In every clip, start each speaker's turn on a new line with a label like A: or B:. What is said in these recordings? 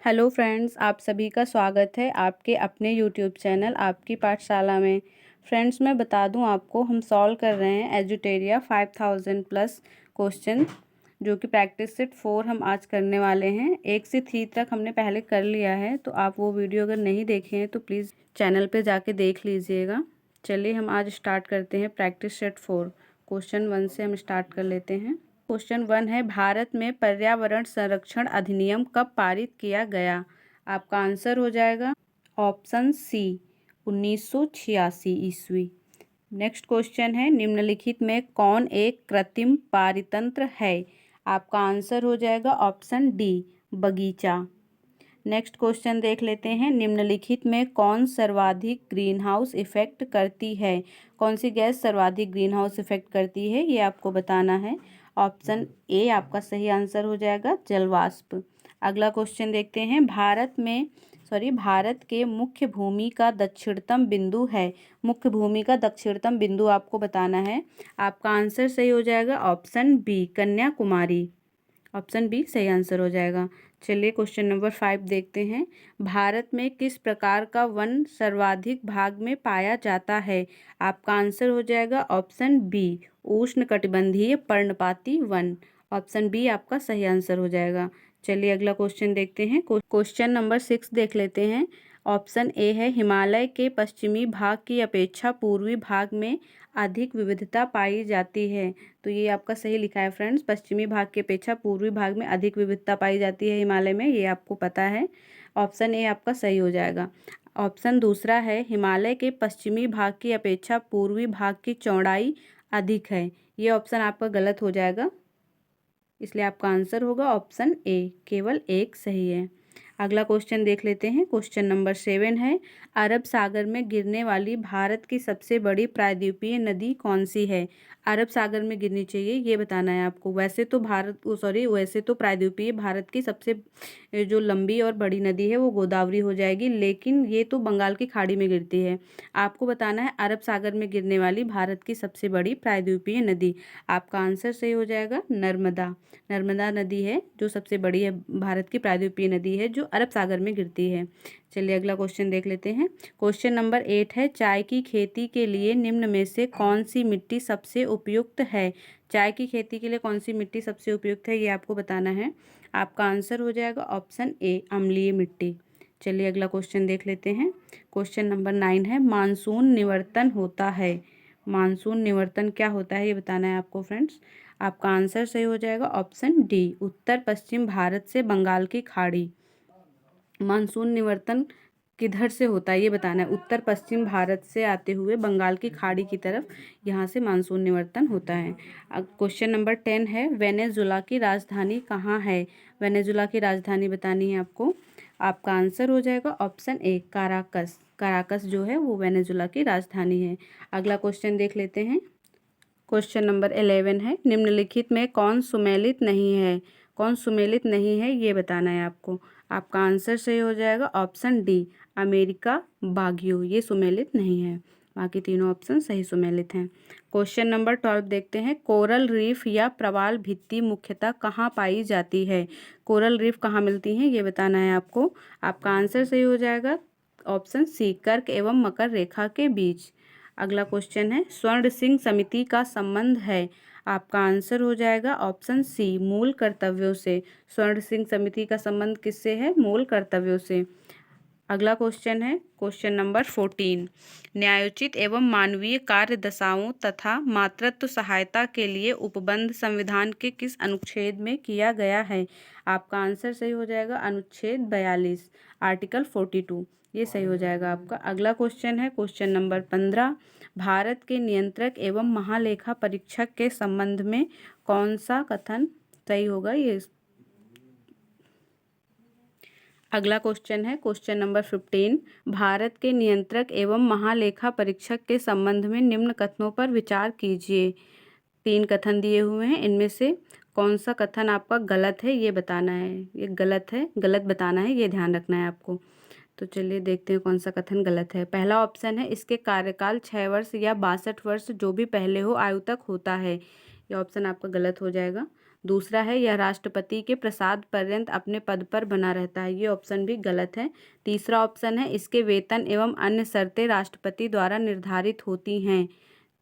A: Hello friends, आप सभी का स्वागत है आपके अपने यूट्यूब चैनल आपकी पाठशाला में। फ्रेंड्स, मैं बता दूं आपको, हम सॉल्व कर रहे हैं एजुटेरिया 5000 प्लस क्वेश्चन, जो कि प्रैक्टिस सेट 4 हम आज करने वाले हैं। 1 से 3 तक हमने पहले कर लिया है, तो आप वो वीडियो अगर नहीं देखे हैं तो प्लीज़ चैनल पे जाके देख लीजिएगा। चलिए हम आज स्टार्ट करते हैं प्रैक्टिस सेट 4। क्वेश्चन 1 से हम स्टार्ट कर लेते हैं। क्वेश्चन 1 है, भारत में पर्यावरण संरक्षण अधिनियम कब पारित किया गया? आपका आंसर हो जाएगा ऑप्शन सी 1986 ईस्वी। नेक्स्ट क्वेश्चन है, निम्नलिखित में कौन एक कृत्रिम पारितंत्र है? आपका आंसर हो जाएगा ऑप्शन डी बगीचा। नेक्स्ट क्वेश्चन देख लेते हैं, निम्नलिखित में कौन सर्वाधिक ग्रीन हाउस इफेक्ट करती है? कौन सी गैस सर्वाधिक ग्रीन हाउस इफेक्ट करती है, ये आपको बताना है। ऑप्शन ए आपका सही आंसर हो जाएगा जलवाष्प। अगला क्वेश्चन देखते हैं, भारत के मुख्य भूमि का दक्षिणतम बिंदु है। मुख्य भूमि का दक्षिणतम बिंदु आपको बताना है। आपका आंसर सही हो जाएगा option B Kanyakumari. Option B सही आंसर हो जाएगा। चलिए क्वेश्चन नंबर 5 देखते हैं, भारत में किस प्रकार का वन सर्वाधिक भाग में पाया जाता है? आपका आंसर हो जाएगा ऑप्शन बी उष्णकटिबंधीय पर्णपाती वन। ऑप्शन बी आपका सही आंसर हो जाएगा। चलिए अगला क्वेश्चन देखते हैं। क्वेश्चन नंबर 6 देख लेते हैं। ऑप्शन ए है, हिमालय के पश्चिमी भाग की अपेक्षा पूर्वी भाग में अधिक विविधता पाई जाती है। तो ये आपका सही लिखा है फ्रेंड्स, पश्चिमी भाग की अपेक्षा पूर्वी भाग में अधिक विविधता पाई जाती है हिमालय में, ये आपको पता है। ऑप्शन ए आपका सही हो जाएगा। ऑप्शन दूसरा है, हिमालय के पश्चिमी भाग की अपेक्षा पूर्वी भाग की चौड़ाई अधिक है। ये ऑप्शन आपका गलत हो जाएगा, इसलिए आपका आंसर होगा ऑप्शन ए, केवल एक सही है। अगला क्वेश्चन देख लेते हैं। क्वेश्चन नंबर 7 है, अरब सागर में गिरने वाली भारत की सबसे बड़ी प्रायद्वीपीय नदी कौन सी है? अरब सागर में गिरनी चाहिए, ये बताना है आपको। वैसे तो प्रायद्वीपीय भारत की सबसे जो लंबी और बड़ी नदी है वो गोदावरी हो जाएगी, लेकिन ये तो बंगाल की खाड़ी में गिरती है। आपको बताना है अरब सागर में गिरने वाली भारत की सबसे बड़ी प्रायद्वीपीय नदी। आपका आंसर सही हो जाएगा नर्मदा। नर्मदा नदी है जो सबसे बड़ी है, भारत की प्रायद्वीपीय नदी है जो अरब सागर में गिरती है। चलिए अगला क्वेश्चन देख लेते हैं। क्वेश्चन नंबर 8 है, चाय की खेती के लिए निम्न में से कौन सी मिट्टी सबसे उपयुक्त है? चाय की खेती के लिए कौन सी मिट्टी सबसे उपयुक्त है, ये आपको बताना है। आपका आंसर हो जाएगा ऑप्शन ए अम्लीय मिट्टी। चलिए अगला क्वेश्चन देख लेते हैं। क्वेश्चन नंबर 9 है, मानसून निवर्तन होता है। मानसून निवर्तन क्या होता है, ये बताना है आपको फ्रेंड्स। आपका आंसर सही हो जाएगा ऑप्शन डी उत्तर पश्चिम भारत से बंगाल की खाड़ी। मानसून निवर्तन किधर से होता है ये बताना है। उत्तर पश्चिम भारत से आते हुए बंगाल की खाड़ी की तरफ यहाँ से मानसून निवर्तन होता है। अब क्वेश्चन नंबर 10 है, वेनेजुला की राजधानी कहाँ है? वेनेजुला की राजधानी बतानी है आपको। आपका आंसर हो जाएगा ऑप्शन ए काराकस। काराकस जो है वो वेनेजुला की राजधानी है। अगला क्वेश्चन देख लेते हैं। क्वेश्चन नंबर 11 है, निम्नलिखित में कौन सुमेलित नहीं है? कौन सुमेलित नहीं है ये बताना है आपको। आपका आंसर सही हो जाएगा ऑप्शन डी अमेरिका बागियो, ये सुमेलित नहीं है। बाकी तीनों ऑप्शन सही सुमेलित हैं। क्वेश्चन नंबर 12 देखते हैं, कोरल रीफ या प्रवाल भित्ति मुख्यतः कहाँ पाई जाती है? कोरल रीफ कहाँ मिलती हैं ये बताना है आपको। आपका आंसर सही हो जाएगा ऑप्शन सी कर्क एवं मकर रेखा के बीच। अगला क्वेश्चन है, स्वर्ण सिंह समिति का संबंध है? आपका आंसर हो जाएगा ऑप्शन सी मूल कर्तव्यों से। स्वर्ण सिंह समिति का संबंध किससे है? मूल कर्तव्यों से। अगला क्वेश्चन है क्वेश्चन नंबर 14, न्यायोचित एवं मानवीय कार्य दशाओं तथा मातृत्व सहायता के लिए उपबंध संविधान के किस अनुच्छेद में किया गया है? आपका आंसर सही हो जाएगा अनुच्छेद 42 आर्टिकल 42, ये सही हो जाएगा आपका। अगला क्वेश्चन है क्वेश्चन नंबर 15, भारत के नियंत्रक एवं महालेखा परीक्षक के संबंध में कौन सा कथन सही होगा ये। अगला क्वेश्चन है क्वेश्चन नंबर 15, भारत के नियंत्रक एवं महालेखा परीक्षक के संबंध में निम्न कथनों पर विचार कीजिए। 3 कथन दिए हुए हैं, इनमें से कौन सा कथन आपका गलत है ये बताना है। ये गलत है, गलत बताना है, ये ध्यान रखना है आपको। तो चलिए देखते हैं कौन सा कथन गलत है। पहला ऑप्शन है, इसके कार्यकाल 6 वर्ष या 62 वर्ष जो भी पहले हो आयु तक होता है। ये ऑप्शन आपका गलत हो जाएगा। दूसरा है यह राष्ट्रपति के प्रसाद पर्यंत अपने पद पर बना रहता है, ये ऑप्शन भी गलत है। तीसरा ऑप्शन है इसके वेतन एवं अन्य शर्तें राष्ट्रपति द्वारा निर्धारित होती हैं,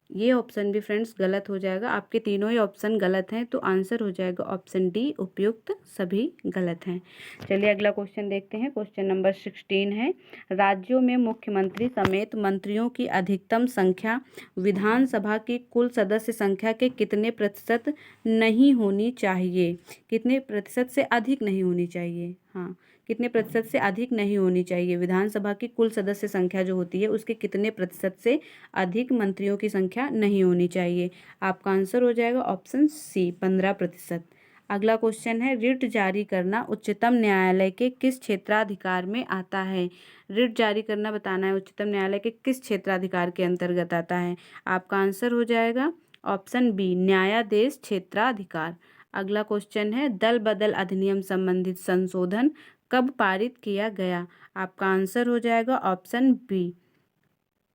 A: ये ऑप्शन भी फ्रेंड्स गलत हो जाएगा। आपके तीनों ही ऑप्शन गलत हैं, तो आंसर हो जाएगा ऑप्शन डी, उपयुक्त सभी गलत हैं। चलिए अगला क्वेश्चन देखते हैं। क्वेश्चन नंबर 16 है, राज्यों में मुख्यमंत्री समेत मंत्रियों की अधिकतम संख्या विधानसभा की कुल सदस्य संख्या के कितने प्रतिशत नहीं होनी चाहिए? कितने प्रतिशत से अधिक नहीं होनी चाहिए? हाँ, कितने प्रतिशत से अधिक नहीं होनी चाहिए? विधानसभा की कुल सदस्य संख्या जो होती है उसके कितने प्रतिशत से अधिक मंत्रियों की संख्या नहीं होनी चाहिए? आपका आंसर हो जाएगा ऑप्शन सी, 15%। अगला क्वेश्चन है, रिट जारी करना उच्चतम न्यायालय के किस क्षेत्राधिकार में आता है? रिट जारी करना बताना है उच्चतम न्यायालय के किस क्षेत्राधिकार के अंतर्गत आता है? आपका आंसर हो जाएगा ऑप्शन बी, न्यायाधीश क्षेत्राधिकार। अगला क्वेश्चन है, दल बदल अधिनियम संबंधित संशोधन कब पारित किया गया? आपका आंसर हो जाएगा ऑप्शन बी,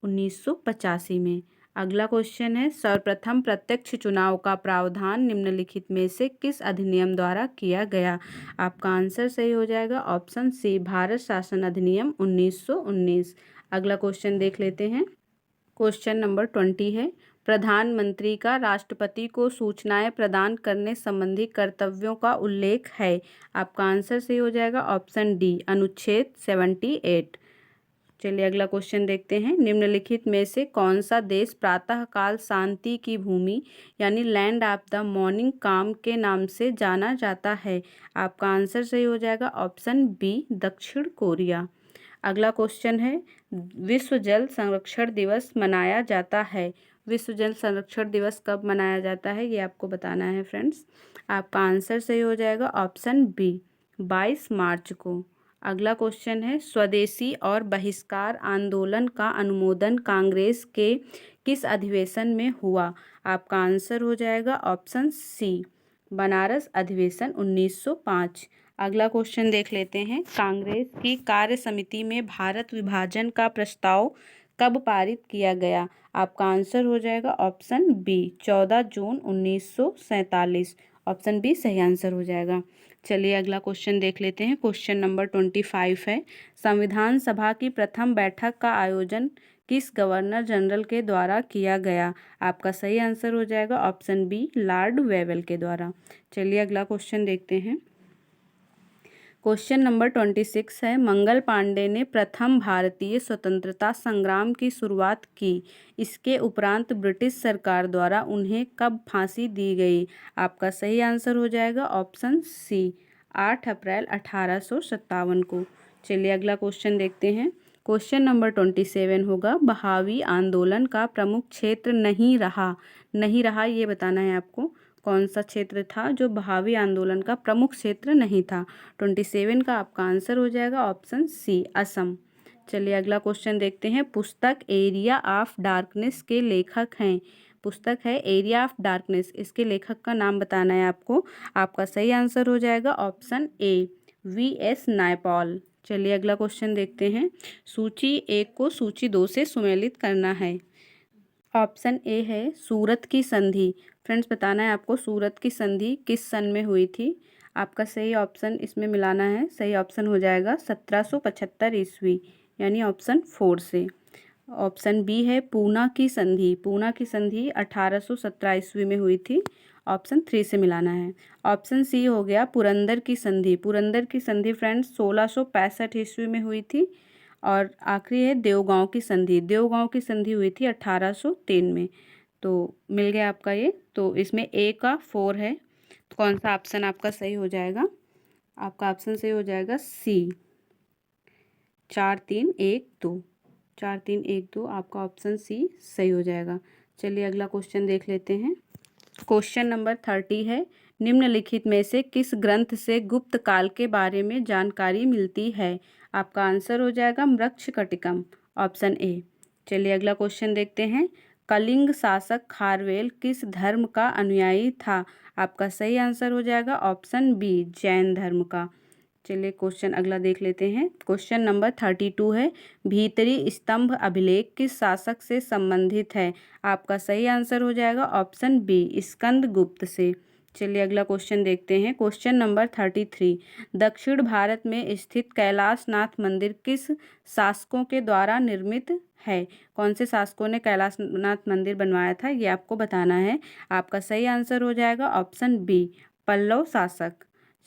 A: 1985 में। अगला क्वेश्चन है, सर्वप्रथम प्रत्यक्ष चुनाव का प्रावधान निम्नलिखित में से किस अधिनियम द्वारा किया गया? आपका आंसर सही हो जाएगा ऑप्शन सी, भारत शासन अधिनियम 1919। अगला क्वेश्चन देख लेते हैं। क्वेश्चन नंबर 20 है, प्रधानमंत्री का राष्ट्रपति को सूचनाएं प्रदान करने संबंधी कर्तव्यों का उल्लेख है। आपका आंसर सही हो जाएगा ऑप्शन डी, अनुच्छेद 78। चलिए अगला क्वेश्चन देखते हैं, निम्नलिखित में से कौन सा देश प्रातःकाल शांति की भूमि यानी लैंड ऑफ द मॉर्निंग काम के नाम से जाना जाता है? आपका आंसर सही हो जाएगा ऑप्शन बी, दक्षिण कोरिया। अगला क्वेश्चन है, विश्व जल संरक्षण दिवस मनाया जाता है। विश्व जल संरक्षण दिवस कब मनाया जाता है, ये आपको बताना है फ्रेंड्स। आपका आंसर सही हो जाएगा ऑप्शन बी, 22 मार्च को। अगला क्वेश्चन है, स्वदेशी और बहिष्कार आंदोलन का अनुमोदन कांग्रेस के किस अधिवेशन में हुआ? आपका आंसर हो जाएगा ऑप्शन सी, बनारस अधिवेशन 1905। अगला क्वेश्चन देख लेते हैं, कांग्रेस की कार्य समिति में भारत विभाजन का प्रस्ताव कब पारित किया गया? आपका आंसर हो जाएगा ऑप्शन बी, 14 जून 1947। ऑप्शन बी सही आंसर हो जाएगा। चलिए अगला क्वेश्चन देख लेते हैं। क्वेश्चन नंबर 25 है, संविधान सभा की प्रथम बैठक का आयोजन किस गवर्नर जनरल के द्वारा किया गया? आपका सही आंसर हो जाएगा ऑप्शन बी, लॉर्ड वेवेल के द्वारा। चलिए अगला क्वेश्चन देखते हैं। क्वेश्चन नंबर 26 है, मंगल पांडे ने प्रथम भारतीय स्वतंत्रता संग्राम की शुरुआत की। इसके उपरांत ब्रिटिश सरकार द्वारा उन्हें कब फांसी दी गई? आपका सही आंसर हो जाएगा ऑप्शन सी, 8 अप्रैल 1857 को। चलिए अगला क्वेश्चन देखते हैं। क्वेश्चन नंबर 27 होगा, बहावी आंदोलन का प्रमुख क्षेत्र नहीं रहा ये बताना है आपको। कौन सा क्षेत्र था जो बहावी आंदोलन का प्रमुख क्षेत्र नहीं था? 27 का आपका आंसर हो जाएगा ऑप्शन सी, असम। चलिए अगला क्वेश्चन देखते हैं। पुस्तक एरिया ऑफ डार्कनेस के लेखक हैं। पुस्तक है एरिया ऑफ डार्कनेस, इसके लेखक का नाम बताना है आपको। आपका सही आंसर हो जाएगा ऑप्शन ए, V.S. नायपॉल। चलिए अगला क्वेश्चन देखते हैं। सूची 1 को सूची 2 से सुमेलित करना है। ऑप्शन ए है सूरत की संधि। फ्रेंड्स बताना है आपको सूरत की संधि किस सन में हुई थी? आपका सही ऑप्शन इसमें मिलाना है। सही ऑप्शन हो जाएगा 1775 ईस्वी, यानी ऑप्शन 4 से। ऑप्शन बी है पूना की संधि। पूना की संधि 1817 ईस्वी में हुई थी। ऑप्शन 3 से मिलाना है। ऑप्शन सी हो गया पुरंदर की संधि। पुरंदर की संधि फ्रेंड्स 1665 ईस्वी में हुई थी। और आखिरी है देवगांव की संधि। देवगांव की संधि हुई थी 1803 में। तो मिल गया आपका ये। तो इसमें ए का 4 है, तो कौन सा ऑप्शन आपका सही हो जाएगा? आपका ऑप्शन सही हो जाएगा सी, 4 3 1 2। 4 3 1 2 आपका ऑप्शन सी सही हो जाएगा। चलिए अगला क्वेश्चन देख लेते हैं। क्वेश्चन नंबर 30 है, निम्नलिखित में से किस ग्रंथ से गुप्त काल के बारे में जानकारी मिलती है? आपका आंसर हो जाएगा मृच्छकटिकम, ऑप्शन ए। चलिए अगला क्वेश्चन देखते हैं। कलिंग शासक खारवेल किस धर्म का अनुयायी था? आपका सही आंसर हो जाएगा ऑप्शन बी, जैन धर्म का। चलिए क्वेश्चन अगला देख लेते हैं। क्वेश्चन नंबर 32 है, भीतरी स्तंभ अभिलेख किस शासक से संबंधित है? आपका सही आंसर हो जाएगा ऑप्शन बी, स्कंदगुप्त से। चलिए अगला क्वेश्चन देखते हैं। क्वेश्चन नंबर 33, दक्षिण भारत में स्थित कैलाशनाथ मंदिर किस शासकों के द्वारा निर्मित है? कौन से शासकों ने कैलाशनाथ मंदिर बनवाया था, ये आपको बताना है। आपका सही आंसर हो जाएगा ऑप्शन बी, पल्लव शासक।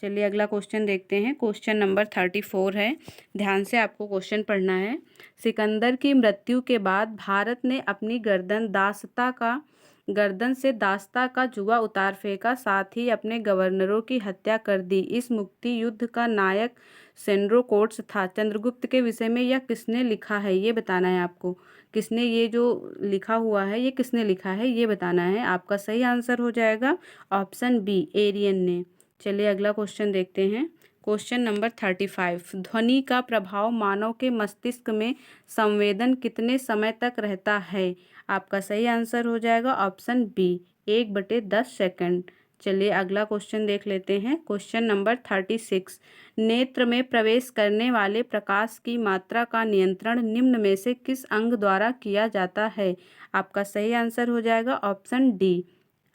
A: चलिए अगला क्वेश्चन देखते हैं। क्वेश्चन नंबर 34 है, ध्यान से आपको क्वेश्चन पढ़ना है। सिकंदर की मृत्यु के बाद भारत ने अपनी गर्दन से दासता का जुआ उतार फेंका, साथ ही अपने गवर्नरों की हत्या कर दी। इस मुक्ति युद्ध का नायक सेंड्रोकोट्स था। चंद्रगुप्त के विषय में यह किसने लिखा है, ये बताना है आपको। किसने ये जो लिखा हुआ है ये किसने लिखा है, ये बताना है। आपका सही आंसर हो जाएगा ऑप्शन बी, एरियन ने। चलिए अगला क्वेश्चन देखते हैं। क्वेश्चन नंबर 35, ध्वनि का प्रभाव मानव के मस्तिष्क में संवेदन कितने समय तक रहता है? आपका सही आंसर हो जाएगा ऑप्शन बी, 1/10 सेकंड। चलिए अगला क्वेश्चन देख लेते हैं। क्वेश्चन नंबर 36, नेत्र में प्रवेश करने वाले प्रकाश की मात्रा का नियंत्रण निम्न में से किस अंग द्वारा किया जाता है? आपका सही आंसर हो जाएगा ऑप्शन डी,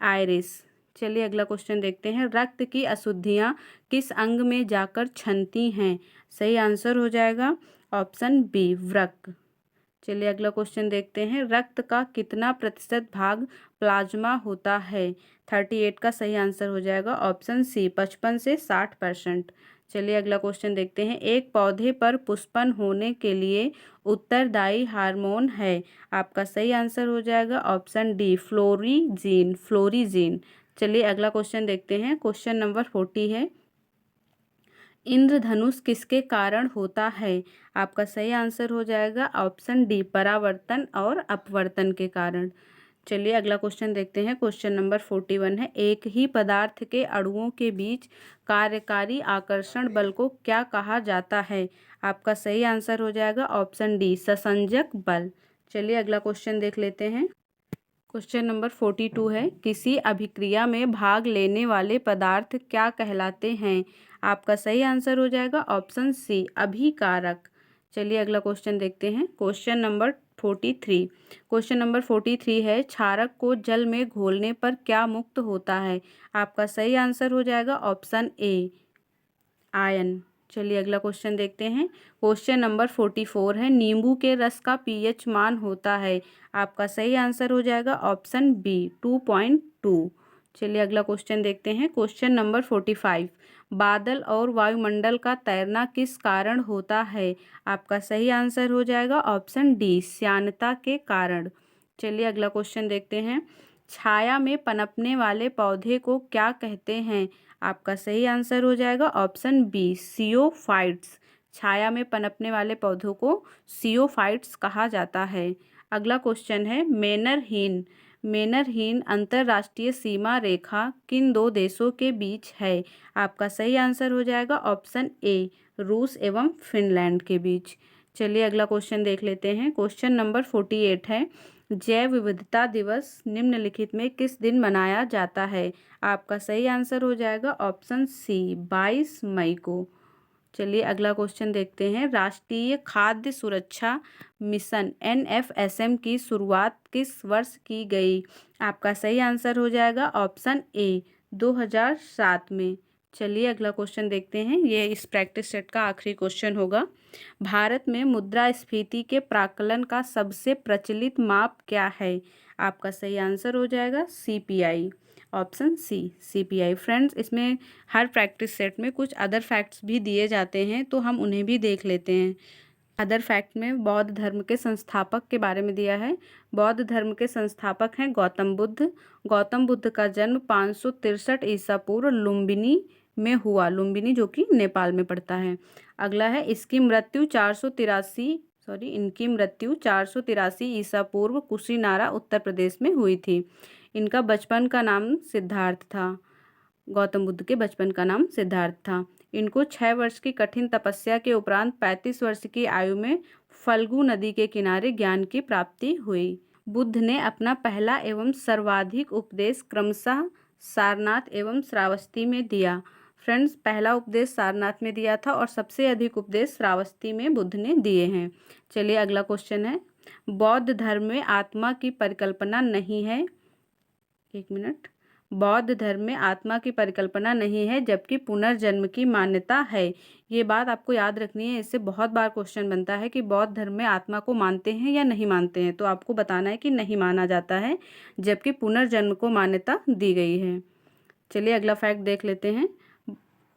A: आइरिस। चलिए अगला क्वेश्चन देखते हैं। रक्त की अशुद्धियाँ किस अंग में जाकर छनती हैं? सही आंसर हो जाएगा ऑप्शन बी, वृक्क। चलिए अगला क्वेश्चन देखते हैं। रक्त का कितना प्रतिशत भाग प्लाज्मा होता है? 38 का सही आंसर हो जाएगा ऑप्शन सी, 55 से 60%। चलिए अगला क्वेश्चन देखते हैं। एक पौधे पर पुष्पन होने के लिए उत्तरदायी हार्मोन है? आपका सही आंसर हो जाएगा ऑप्शन डी, फ्लोरीजीन। चलिए अगला क्वेश्चन देखते हैं। क्वेश्चन नंबर 40 है, इंद्रधनुष किसके कारण होता है? आपका सही आंसर हो जाएगा ऑप्शन डी, परावर्तन और अपवर्तन के कारण। चलिए अगला क्वेश्चन देखते हैं। क्वेश्चन नंबर 41 है, एक ही पदार्थ के अणुओं के बीच कार्यकारी आकर्षण बल को क्या कहा जाता है? आपका सही आंसर हो जाएगा ऑप्शन डी, ससंजक बल। चलिए अगला क्वेश्चन देख लेते हैं। क्वेश्चन नंबर 42 है, किसी अभिक्रिया में भाग लेने वाले पदार्थ क्या कहलाते हैं? आपका सही आंसर हो जाएगा ऑप्शन सी, अभिकारक। चलिए अगला क्वेश्चन देखते हैं। क्वेश्चन नंबर 43 है, क्षारक को जल में घोलने पर क्या मुक्त होता है? आपका सही आंसर हो जाएगा ऑप्शन ए, आयन। चलिए अगला क्वेश्चन देखते हैं। क्वेश्चन नंबर 44 है, नींबू के रस का पीएच मान होता है? आपका सही आंसर हो जाएगा ऑप्शन बी, 2.2। चलिए अगला क्वेश्चन देखते हैं। क्वेश्चन नंबर 45, बादल और वायुमंडल का तैरना किस कारण होता है? आपका सही आंसर हो जाएगा ऑप्शन डी, श्यानता के कारण। चलिए अगला क्वेश्चन देखते हैं। छाया में पनपने वाले पौधे को क्या कहते हैं? आपका सही आंसर हो जाएगा ऑप्शन बी, सियोफाइट्स। छाया में पनपने वाले पौधों को सियोफाइट्स कहा जाता है। अगला क्वेश्चन है, मेनरहीन अंतर्राष्ट्रीय सीमा रेखा किन दो देशों के बीच है? आपका सही आंसर हो जाएगा ऑप्शन ए, रूस एवं फिनलैंड के बीच। चलिए अगला क्वेश्चन देख लेते हैं। क्वेश्चन नंबर 48 है, जैव विविधता दिवस निम्नलिखित में किस दिन मनाया जाता है? आपका सही आंसर हो जाएगा ऑप्शन सी, 22 मई को। चलिए अगला क्वेश्चन देखते हैं। राष्ट्रीय खाद्य सुरक्षा मिशन NFSM की शुरुआत किस वर्ष की गई? आपका सही आंसर हो जाएगा ऑप्शन ए, 2007 में। चलिए अगला क्वेश्चन देखते हैं। ये इस प्रैक्टिस सेट का आखिरी क्वेश्चन होगा। भारत में मुद्रास्फीति के प्राकलन का सबसे प्रचलित माप क्या है? आपका सही आंसर हो जाएगा CPI, option C, CPI। Friends, इसमें हर प्रैक्टिस सेट में कुछ अदर फैक्ट्स भी दिए जाते हैं, तो हम उन्हें भी देख लेते हैं। अदर फैक्ट में बौद्ध धर्म के संस्थापक के बारे में दिया है। बौद्ध धर्म के संस्थापक हैं गौतम बुद्ध। गौतम बुद्ध का जन्म 563 ईसा पूर्व लुम्बिनी में हुआ, लुम्बिनी जो कि नेपाल में पड़ता है। अगला है, इनकी मृत्यु 483 ईसा पूर्व कुशीनारा उत्तर प्रदेश में हुई थी। इनका बचपन का नाम सिद्धार्थ था। गौतम बुद्ध के बचपन का नाम सिद्धार्थ था। इनको 6 वर्ष की कठिन तपस्या के उपरांत 35 वर्ष की आयु में फल्गु नदी के किनारे ज्ञान की प्राप्ति हुई। बुद्ध ने अपना पहला एवं सर्वाधिक उपदेश क्रमशः सारनाथ एवं श्रावस्ती में दिया। फ्रेंड्स, पहला उपदेश सारनाथ में दिया था और सबसे अधिक उपदेश श्रावस्ती में बुद्ध ने दिए हैं। चलिए अगला क्वेश्चन है, बौद्ध धर्म में आत्मा की परिकल्पना नहीं है। एक मिनट। बौद्ध धर्म में आत्मा की परिकल्पना नहीं है जबकि पुनर्जन्म की मान्यता है। ये बात आपको याद रखनी है, इससे बहुत बार क्वेश्चन बनता है कि बौद्ध धर्म में आत्मा को मानते हैं या नहीं मानते हैं, तो आपको बताना है कि नहीं माना जाता है जबकि पुनर्जन्म को मान्यता दी गई है। चलिए अगला फैक्ट देख लेते हैं।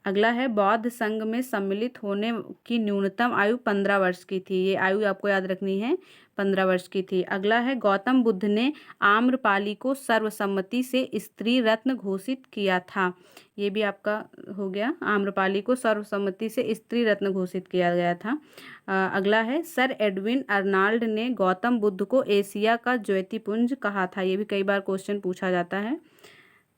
A: अगला है बौद्ध संघ में सम्मिलित होने की न्यूनतम आयु 15 वर्ष की थी। ये आयु आपको याद रखनी है, 15 वर्ष की थी। अगला है गौतम बुद्ध ने आम्रपाली को सर्वसम्मति से स्त्री रत्न घोषित किया था। ये भी आपका हो गया, आम्रपाली को सर्वसम्मति से स्त्री रत्न घोषित किया गया था। अगला है सर एडविन अर्नाल्ड ने गौतम बुद्ध को एशिया का ज्योतिपुंज कहा था। ये भी कई बार क्वेश्चन पूछा जाता है,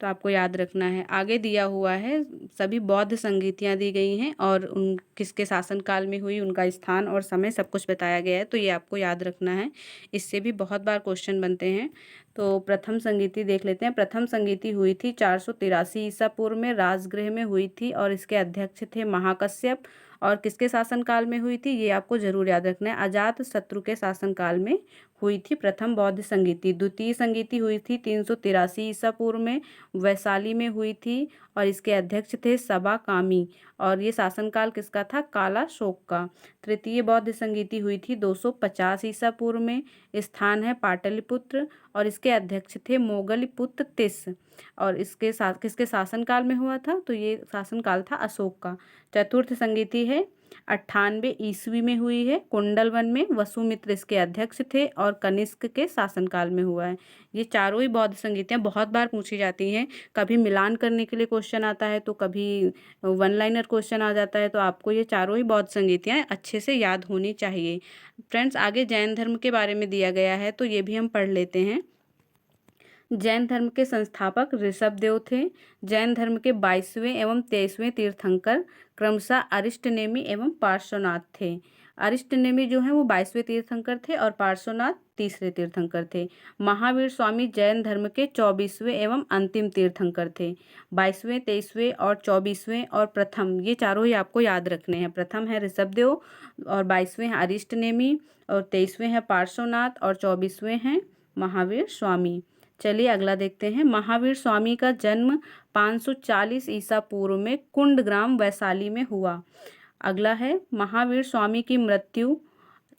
A: तो आपको याद रखना है। आगे दिया हुआ है सभी बौद्ध संगीतियाँ दी गई हैं और उन किसके शासनकाल में हुई, उनका स्थान और समय सब कुछ बताया गया है, तो ये आपको याद रखना है। इससे भी बहुत बार क्वेश्चन बनते हैं। तो प्रथम संगीति देख लेते हैं। प्रथम संगीति हुई थी 483 ईसा पूर्व में, राजगृह में हुई थी और इसके अध्यक्ष थे महाकश्यप। और किसके शासनकाल में हुई थी, ये आपको जरूर याद रखना है। अजात शत्रु के शासनकाल में हुई थी प्रथम बौद्ध संगीति। द्वितीय संगीति हुई थी 383 ईसा पूर्व में, वैशाली में हुई थी और इसके अध्यक्ष थे सबा कामी और ये शासनकाल किसका था, काला शोक का। तृतीय बौद्ध संगीति हुई थी 250 ईसा पूर्व में, स्थान है पाटलिपुत्र और इसके अध्यक्ष थे मोगलपुत्र तिस और इसके साथ किसके शासनकाल में हुआ था, तो ये शासनकाल था अशोक का। चतुर्थ संगीति है 98 ईस्वी में हुई है, कुंडलवन में, वसुमित्र इसके अध्यक्ष थे और कनिष्क के शासनकाल में हुआ है। ये चारों ही बौद्ध संगीतियाँ बहुत बार पूछी जाती हैं, कभी मिलान करने के लिए क्वेश्चन आता है तो कभी वन लाइनर क्वेश्चन आ जाता है, तो आपको ये चारों ही बौद्ध संगीतियाँ अच्छे से याद होनी चाहिए। फ्रेंड्स आगे जैन धर्म के बारे में दिया गया है, तो ये भी हम पढ़ लेते हैं। जैन धर्म के संस्थापक ऋषभदेव थे। जैन धर्म के 22वें एवं 23वें तीर्थंकर क्रमशः अरिष्टनेमी एवं पार्श्वनाथ थे। अरिष्टनेमी जो है वो 22वें तीर्थंकर थे और पार्श्वनाथ तीसरे तीर्थंकर थे। महावीर स्वामी जैन धर्म के 24वें एवं अंतिम तीर्थंकर थे। 22वें, 23वें और 24वें और प्रथम, ये चारों ही आपको याद रखने हैं। प्रथम है ऋषभदेव और 22वें है अरिष्टनेमी और 23वें है पार्श्वनाथ और 24वें हैं महावीर स्वामी। चलिए अगला देखते हैं। महावीर स्वामी का जन्म 540 ईसा पूर्व में कुंडग्राम वैशाली में हुआ। अगला है महावीर स्वामी की मृत्यु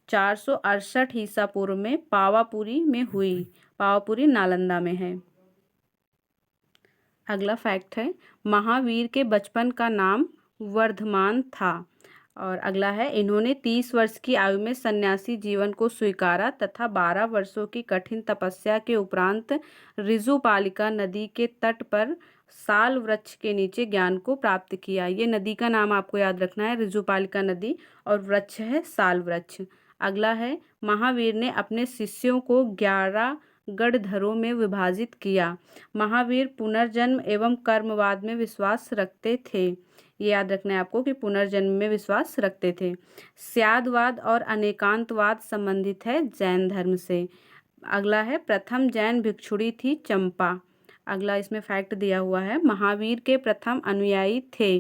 A: 468 ईसा पूर्व में पावापुरी में हुई। पावापुरी नालंदा में है। अगला फैक्ट है महावीर के बचपन का नाम वर्धमान था। और अगला है इन्होंने 30 वर्ष की आयु में सन्यासी जीवन को स्वीकारा तथा 12 वर्षों की कठिन तपस्या के उपरांत ऋजुपालिका नदी के तट पर साल वृक्ष के नीचे ज्ञान को प्राप्त किया। ये नदी का नाम आपको याद रखना है, ऋजुपालिका नदी, और वृक्ष है साल वृक्ष। अगला है महावीर ने अपने शिष्यों को 11 गढ़धरों में विभाजित किया। महावीर पुनर्जन्म एवं कर्मवाद में विश्वास रखते थे। ये याद रखना है आपको कि पुनर्जन्म में विश्वास रखते थे। स्यादवाद और अनेकांतवाद संबंधित है जैन धर्म से। अगला है प्रथम जैन भिक्षुणी थी चंपा। अगला इसमें फैक्ट दिया हुआ है महावीर के प्रथम अनुयायी थे।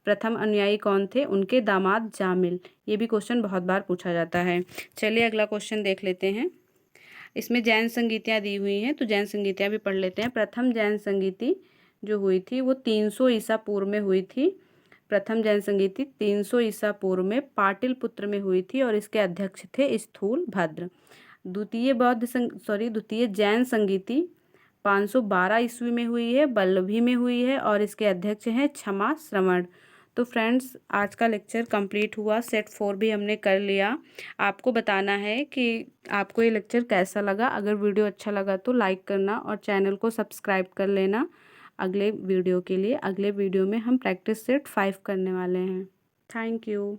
A: प्रथम अनुयायी कौन थे, उनके दामाद जामिल। ये भी क्वेश्चन बहुत बार पूछा जाता है। चलिए अगला क्वेश्चन देख लेते हैं। इसमें जैन संगीतियाँ दी हुई हैं, तो जैन संगीतियाँ भी पढ़ लेते हैं। प्रथम जैन संगीति जो हुई थी वो 300 ईसा पूर्व में हुई थी। प्रथम जैन संगीति 300 ईसा पूर्व में पाटिलपुत्र में हुई थी और इसके अध्यक्ष थे स्थूल भद्र। द्वितीय जैन संगीति 512 ईस्वी में हुई है, बल्लभी में हुई है और इसके अध्यक्ष हैं क्षमा श्रवण। तो फ्रेंड्स आज का लेक्चर कंप्लीट हुआ। सेट 4 भी हमने कर लिया। आपको बताना है कि आपको ये लेक्चर कैसा लगा। अगर वीडियो अच्छा लगा तो लाइक करना और चैनल को सब्सक्राइब कर लेना अगले वीडियो के लिए। अगले वीडियो में हम प्रैक्टिस सेट 5 करने वाले हैं। Thank you.